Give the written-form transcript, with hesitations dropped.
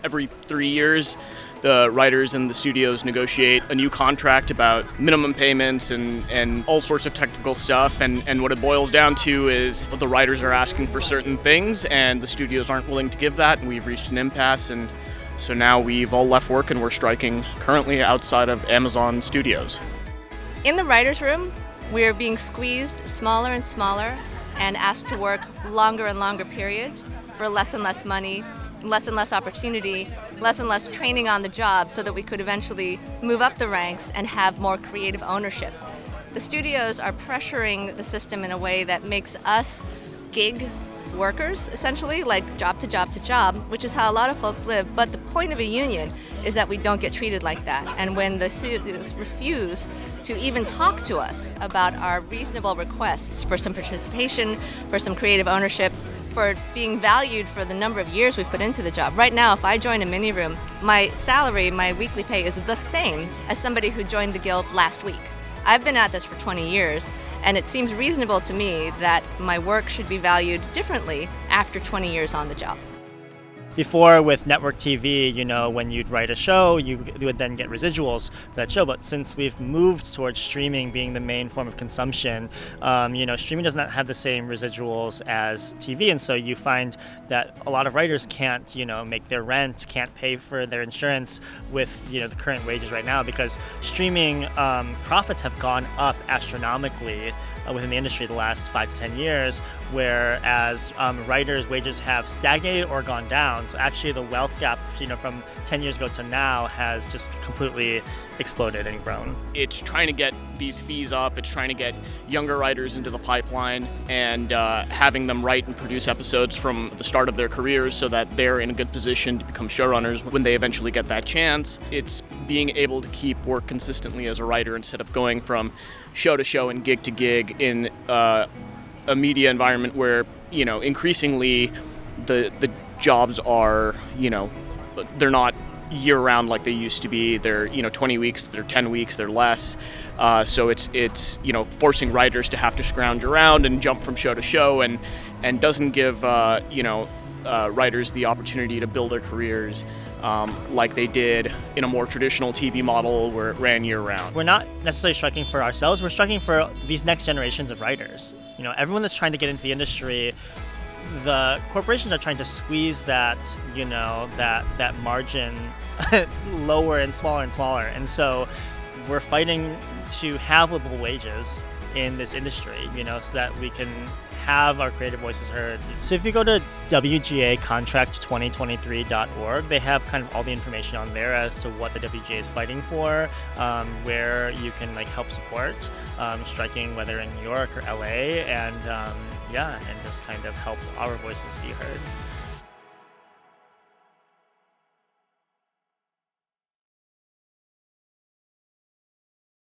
every 3 years, the writers and the studios negotiate a new contract about minimum payments and all sorts of technical stuff. And what it boils down to is the writers are asking for certain things and the studios aren't willing to give that. And we've reached an impasse. And so now we've all left work and we're striking currently outside of Amazon Studios. In the writer's room, we're being squeezed smaller and smaller and asked to work longer and longer periods for less and less money, less and less opportunity, less and less training on the job so that we could eventually move up the ranks and have more creative ownership. The studios are pressuring the system in a way that makes us gig workers, essentially, like job to job to job, which is how a lot of folks live. But the point of a union is that we don't get treated like that. And when the studios refuse to even talk to us about our reasonable requests for some participation, for some creative ownership, for being valued for the number of years we've put into the job. Right now, if I join a mini room, my salary, my weekly pay is the same as somebody who joined the guild last week. I've been at this for 20 years, and it seems reasonable to me that my work should be valued differently after 20 years on the job. Before, with network TV, when you'd write a show, you would then get residuals for that show. But since we've moved towards streaming being the main form of consumption, streaming does not have the same residuals as TV. And so you find that a lot of writers can't, make their rent, can't pay for their insurance with, the current wages right now, because streaming profits have gone up astronomically within the industry the last 5 to 10 years, whereas writers' wages have stagnated or gone down. So actually the wealth gap, from 10 years ago to now has just completely exploded and grown. It's trying to get these fees up, it's trying to get younger writers into the pipeline and having them write and produce episodes from the start of their careers so that they're in a good position to become showrunners when they eventually get that chance. It's being able to keep work consistently as a writer instead of going from show to show and gig to gig in a media environment where, increasingly the jobs are, they're not year-round like they used to be. They're 20 weeks, they're 10 weeks, they're less. So it's forcing writers to have to scrounge around and jump from show to show, and doesn't give writers the opportunity to build their careers like they did in a more traditional TV model where it ran year-round. We're not necessarily striking for ourselves. We're striking for these next generations of writers. Everyone that's trying to get into the industry, the corporations are trying to squeeze that, that margin lower and smaller and smaller. And so we're fighting to have livable wages in this industry, so that we can have our creative voices heard. So if you go to WGAcontract2023.org, they have kind of all the information on there as to what the WGA is fighting for, where you can help support striking, whether in New York or LA, and just kind of help our voices be heard.